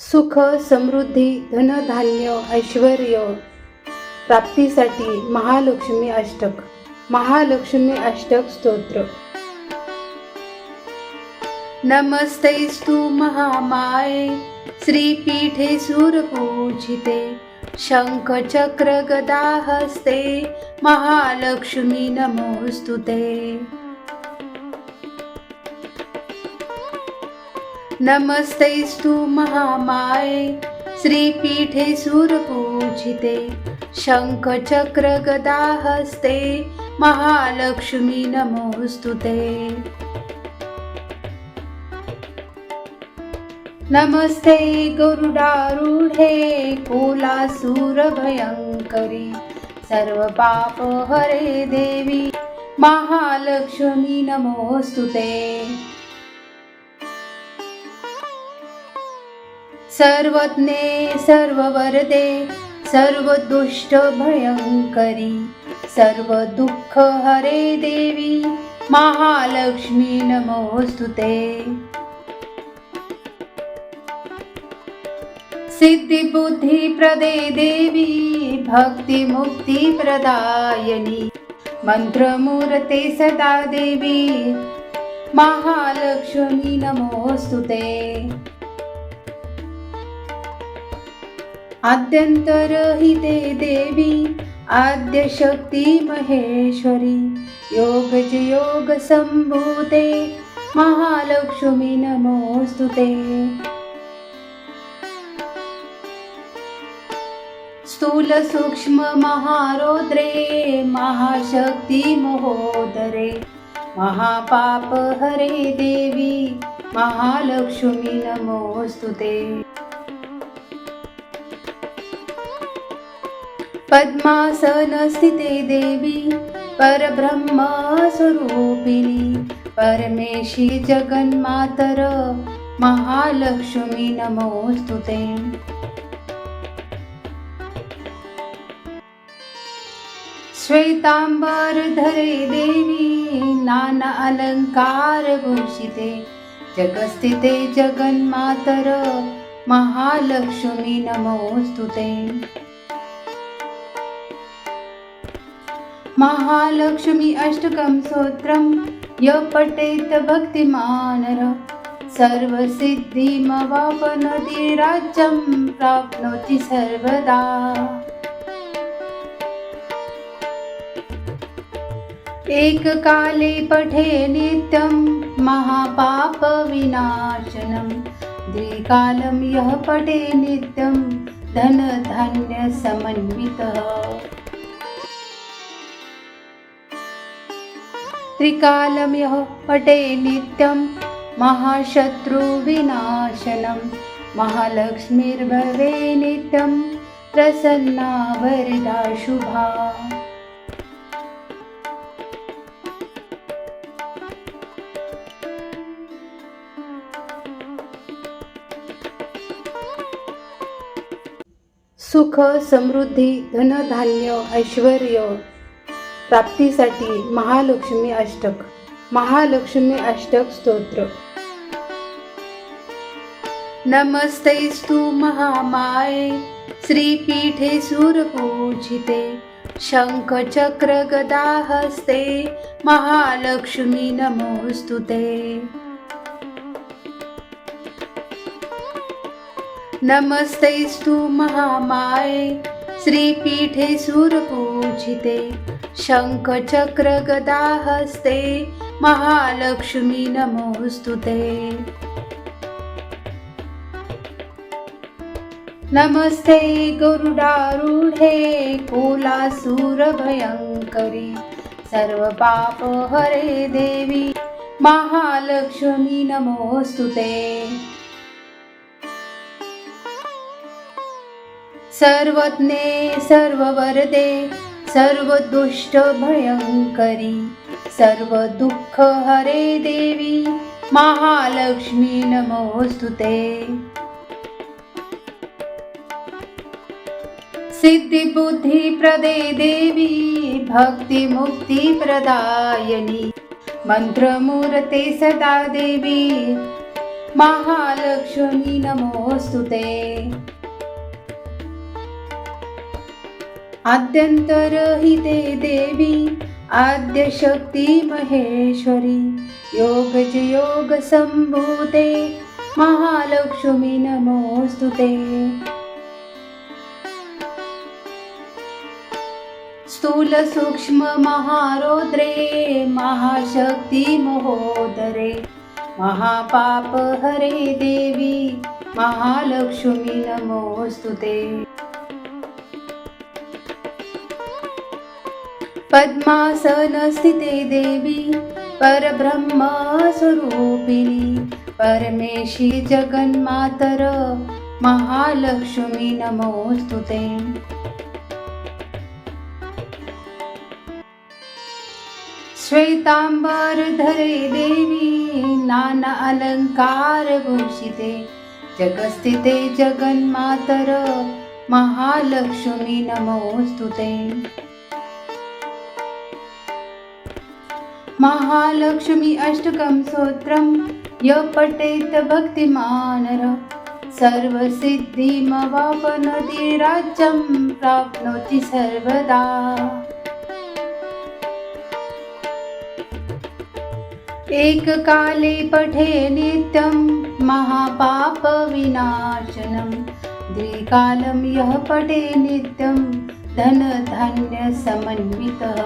सुख, समृद्धी, धनधान्य, ऐश्वर्य प्राप्तीसाठी महालक्ष्मी अष्टक. महालक्ष्मी अष्टक स्तोत्र. नमस्तेस्तु महामाये श्रीपीठे सुरपूजिते शंख चक्र गदा हस्ते महालक्ष्मी नमोस्तुते. नमस्तेस्तु महामाये श्रीपीठे सुरपूजिते शंख चक्र गदा हस्ते महालक्ष्मी नमोस्तुते. नमस्ते गरुडारूढे कुलासुर भयंकरी सर्व पाप हरे देवी महालक्ष्मी नमोस्तुते. सर्वज्ञे सर्ववरदे सर्व दुष्ट भयंकरी सर्व दुःख हरे देवी महालक्ष्मी नमोस्तुते. सिद्धि बुद्धि प्रदे देवी भक्ति मुक्ति प्रदायनी मंत्रमूर्ते सदा देवी महालक्ष्मी नमोस्तुते. आद्यंतरहिते देवी आद्यशक्ती महेश्वरी योग संभूते महालक्ष्मी नमोस्तुते. स्थूल सूक्ष्म महारौद्रे महाशक्ती महोदरे महापाप हरे देवी महालक्ष्मी नमोस्तुते. पद्मासन स्थिते देवी परब्रह्म स्वरूपिणी परमेशी जगन्मातर महालक्ष्मी नमोस्तुते. श्वेतांबर धरे देवी नाना अलंकार भूषिते जगस्थिते जगन्मातर महालक्ष्मी नमोस्तुते. महालक्ष्मी अष्टकं स्तोत्रं य पठेत भक्तिमानः सर्वसिद्धिमवाप्नोति राज्यं प्राप्नोति सर्वदा. एककाले पठे नित्यं महापाप विनाशनं द्विकालं यः पठे नित्यं धनधान्य समन्वितः. त्रिकालं यः पठे नित्यं महाशत्रु विनाशनं महालक्ष्मीर्भवे नित्यं प्रसन्ना वरदा शुभा. सुख, समृद्धी, धनधान्य, ऐश्वर्य प्राप्तीसाठी महालक्ष्मी अष्टक. महालक्ष्मी अष्टक स्तोत्र. नमस्तेस्तु महामाये श्रीपीठे सुरपूजिते शंख चक्र गदा हस्ते महालक्ष्मी नमोस्तुते. नमस्तेस्तु महामाये श्रीपीठे सुरपूजिते शंख चक्र गदा हस्ते महालक्ष्मी नमोस्तुते. नमस्ते गरुडारूढे कुलासुर भयंकरी सर्व पाप हरे देवी महालक्ष्मी नमोस्तुते. सर्वज्ञे सर्ववरदे सर्व दुष्ट भयंकरी सर्व दुःख हरे देवी महालक्ष्मी नमोस्तुते. सिद्धि बुद्धि प्रदे देवी भक्ति मुक्ति प्रदायनी मंत्रमूर्ते सदा देवी महालक्ष्मी नमोस्तुते। आद्यंतरहिते देवी आद्यशक्ती महेश्वरी योगजयोग संभूते महालक्ष्मी नमोस्तुते। स्थूल सूक्ष्म महारौद्रे महाशक्ती महोदरे महापाप हरे देवी महालक्ष्मी नमोस्तुते। पद्मासन स्थिते देवी परब्रह्म स्वरूपिणी परमेशी जगन्मातर महालक्ष्मी नमोस्तुते। श्वेतांबर धरे देवी नाना अलंकार भूषिते जगस्थिते जगन्मातर महालक्ष्मी नमोस्तुते। महालक्ष्मी अष्टकं स्तोत्रं य पठेत भक्तिमानः सर्वसिद्धिमवाप्नोति राज्यं प्राप्नोति सर्वदा। एक काले पठे नित्यं महापाप विनाशनं द्विकालं यः पठे नित्यं धन धान्य समन्वितः।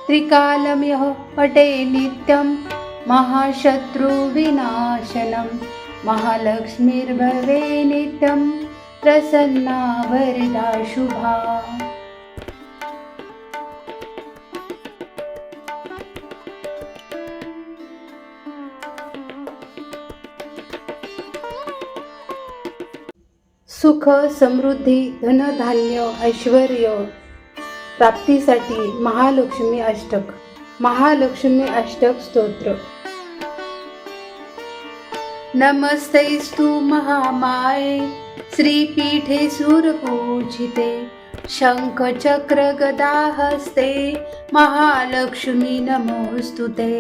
त्रिकालं यः पठे नित्यं महाशत्रु विनाशनं महालक्ष्मीर्भवे नित्यं प्रसन्ना वरदा शुभा। सुख समृद्धी धनधान्य ऐश्वर्य प्राप्तीसाठी महालक्ष्मी अष्टक स्तोत्र। नमस्तेस्तु महामाये श्रीपीठे सुरपूजिते शंख चक्र गदा हस्ते महालक्ष्मी नमोस्तुते।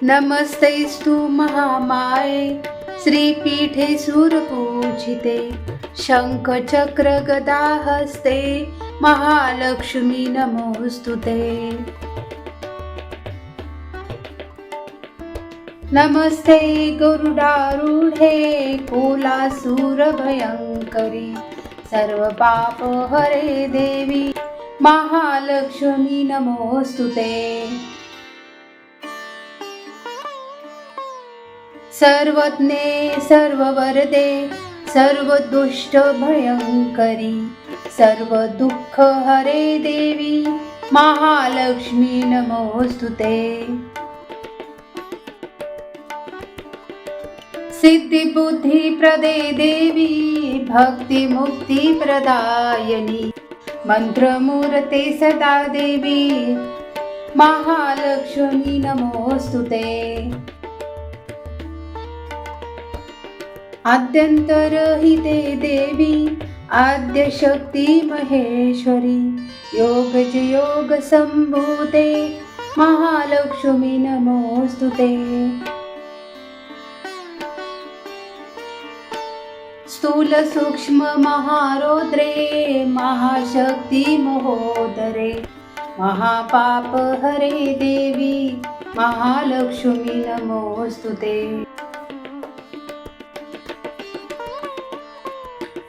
नमस्तेस्तु महामाये श्रीपीठे सुरपूजिते शंख चक्र गदा हस्ते महालक्ष्मी नमोस्तुते। नमस्ते गरुडारूढे कुलासुर भयंकरी सर्वपाप हरे देवी महालक्ष्मी नमोस्तुते। सर्वज्ञे सर्ववरदे सर्वदुष्ट भयंकरी सर्वदुःख हरे देवी महालक्ष्मी नमोस्तुते। सिद्धि बुद्धि प्रदे देवी भक्ति मुक्ति प्रदायिनी मंत्रमूर्ते सदा देवी महालक्ष्मी नमोस्तुते। आद्यंतरहिते देवी आद्यशक्ती महेश्वरी योगजयोग संभूते महालक्ष्मी नमोस्तुते। स्थूल सूक्ष्म महारौद्रे महाशक्ती महोदरे महापाप हरे देवी महालक्ष्मी नमोस्तुते।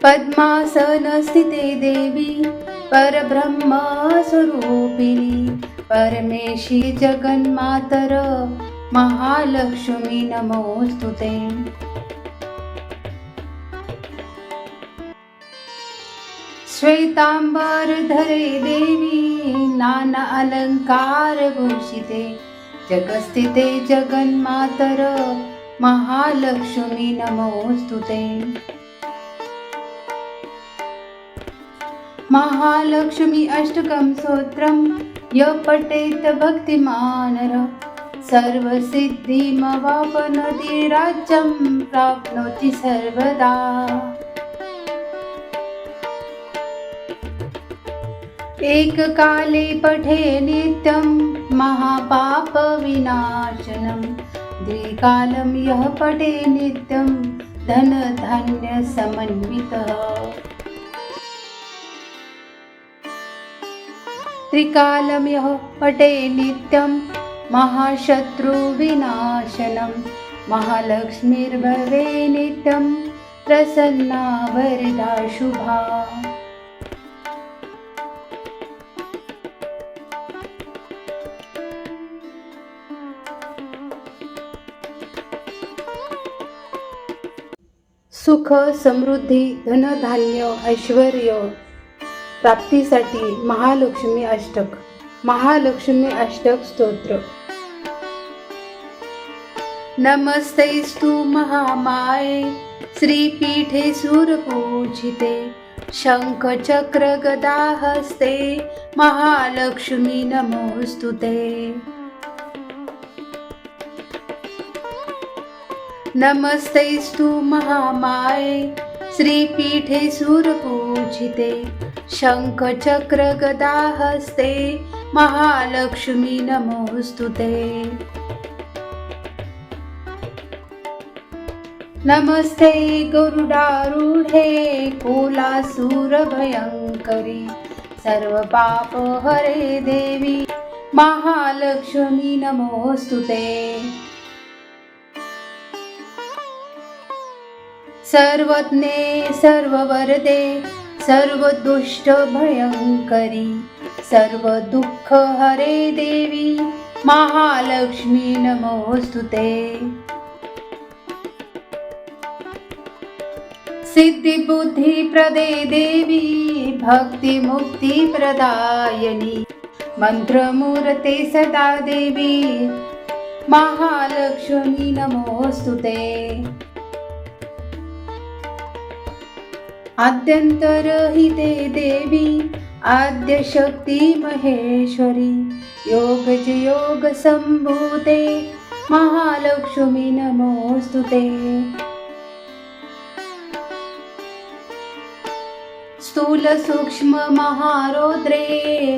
पद्मासन स्थिते देवी परब्रह्म स्वरूपिणी परमेशी जगन्मातर महालक्ष्मी नमोस्तुते। श्वेतांबर धरे देवी नाना अलंकार भूषिते जगस्थिते जगन्मातर महालक्ष्मी नमोस्तुते। महालक्ष्मी अष्टकं स्तोत्रं य पठेत भक्तिमानः सर्वसिद्धिमवाप्नोति राज्यं प्राप्नोति सर्वदा। एककाले पठे नित्यं महापापविनाशनं द्विकालं यः पठे नित्यं धनधान्यसमन्वितः त्रिकालं यः पठे नित्यं महाशत्रुविनाशनं महालक्ष्मीर्भवे नित्यं प्रसन्ना वरदा शुभा। सुख समृद्धी धनधान्य ऐश्वर्य प्राप्तीसाठी महालक्ष्मी अष्टक स्तोत्र। नमस्तेस्तु महामाये श्रीपीठे सुरपूजिते शंख चक्र गदा हस्ते महालक्ष्मी नमोस्तुते। नमस्तेस्तु महामाये श्रीपीठे सुरपूजिते शंख चक्र गदा हस्ते महालक्ष्मी नमोस्तुते। नमस्ते गरुडारूढे कुलासुरभयङ्करी सर्वपापहरे देवी महालक्ष्मी नमोस्तुते। सर्वज्ञे सर्ववरदे सर्वदुष्टभयङ्करी सर्वदुःखहरे देवी महालक्ष्मी नमोस्तुते। सिद्धिबुद्धिप्रदे देवी भक्तिमुक्तिप्रदायिनी मन्त्रमूर्ते सदा देवी महालक्ष्मी नमोस्तुते। आद्यन्तरहिते देवी आद्यशक्ति महेश्वरी योगजयोगसम्भूते महालक्ष्मी नमोस्तुते। स्थूल सूक्ष्म महारौद्रे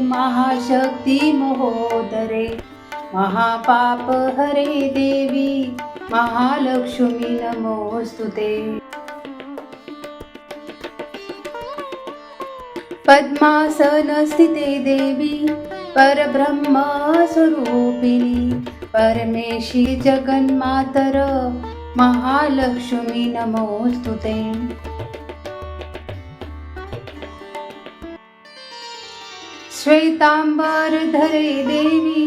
महाशक्ति महोदरे महापापहरे देवी महालक्ष्मी नमोस्तुते। पद्मासनस्थिते देवी परब्रह्म स्वरूपिणी परमेशी जगन्मातर महालक्ष्मी नमोस्तुते। श्वेतांबरधरे देवी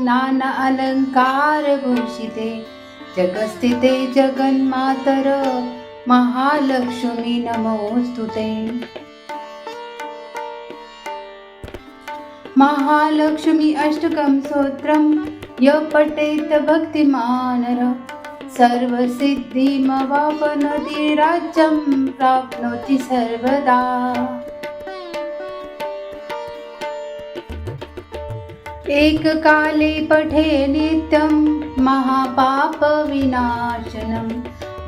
नाना अलंकार भूषिते जगस्थिते जगन्मातर महालक्ष्मी नमोस्तुते। महालक्ष्मी अष्टकं स्तोत्रं यः पठेत् भक्तिमानः सर्वसिद्धिमवाप्नोति राज्यं प्राप्नोति सर्वदा। एककाले पठे नित्यं महापापविनाशनं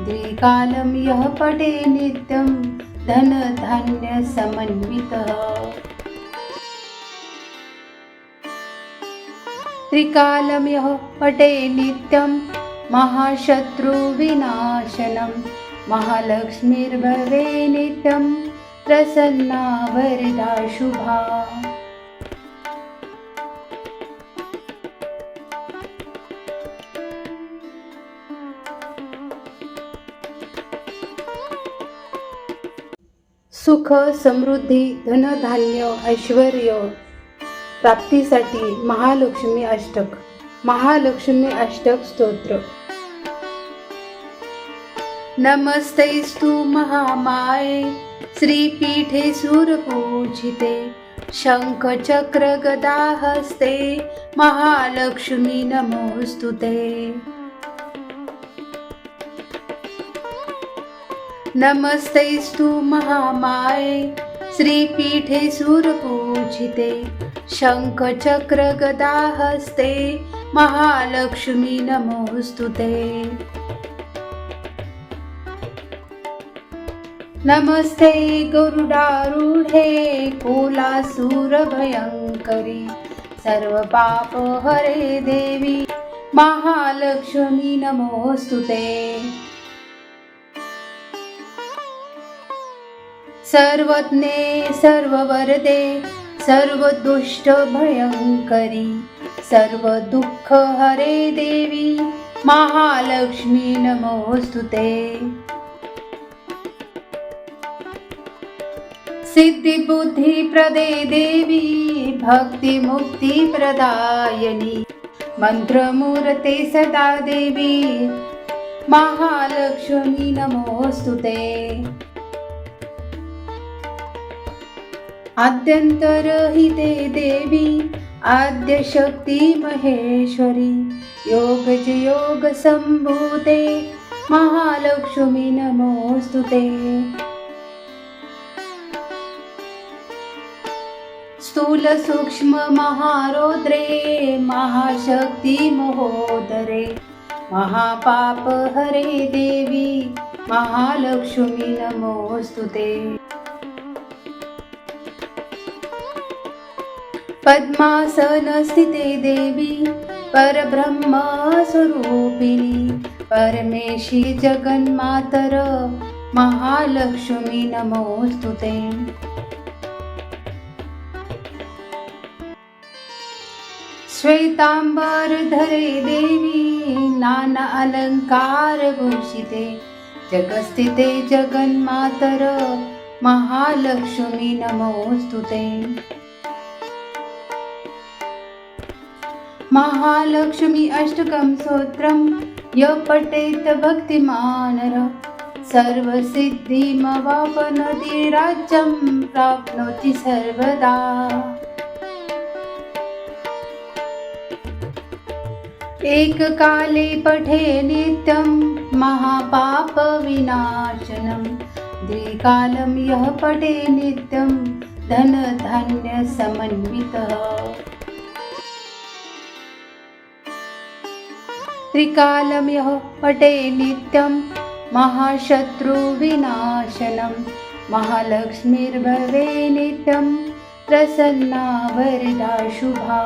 द्विकालं यः पठे नित्यं धनधान्यसमन्वितः। त्रिकालं यः पठे नित्यं महाशत्रुविनाशनं महालक्ष्मीर्भवे नित्यं प्रसन्ना वरदा शुभा। सुख समृद्धी धनधान्य ऐश्वर्य प्राप्तीसाठी महालक्ष्मी अष्टक स्तोत्र। नमस्तेस्तु महामाये श्रीपीठे सुरपूजिते शंख चक्र गदा हस्ते महालक्ष्मी नमोस्तुते। नमस्तेस्तु महामाये श्रीपीठे सुरपूजिते शंख चक्र गदा हस्ते महालक्ष्मी नमोस्तुते। नमस्ते गरुडारूढे कुलासुरभयङ्करी सर्व पाप हरे देवी महालक्ष्मी नमोस्तुते। सर्वज्ञे सर्ववरदे सर्वदुष्ट भयङ्करी सर्व दुःख हरे देवी महालक्ष्मी नमोस्तुते। सिद्धि बुद्धि प्रदे देवी भक्ति मुक्ति प्रदायिनी मंत्रमूर्ते सदा देवी महालक्ष्मी नमोस्तुते। आद्यन्तरहिते देवी आद्यशक्ति महेश्वरी योगज योग संभूते महालक्ष्मी नमोस्तुते। स्थूल सूक्ष्म महारौद्रे महाशक्ति महोदरे महापाप हरे देवी महालक्ष्मी नमोस्तुते। पद्मासन स्थिते देवी परब्रह्म स्वरूपिणी परमेशी जगन्मातर महालक्ष्मी नमोस्तुते। श्वेतांबरधरे देवी नाना अलंकार भूषिते जगस्थिते जगन्मातर महालक्ष्मी नमोस्तुते। महालक्ष्मी अष्टकं स्तोत्रं य पठेत भक्तिमानः सर्वसिद्धिमवाप्नोति राज्यं प्राप्नोति सर्वदा। एककाले पठे नित्यं महापापविनाशनं द्विकालं यः पठे नित्यं धनधान्यसमन्वितः। त्रिकालं यः पठे नित्यं महाशत्रुविनाशनं महालक्ष्मीर्भवे नित्यं प्रसन्ना वरदा शुभा।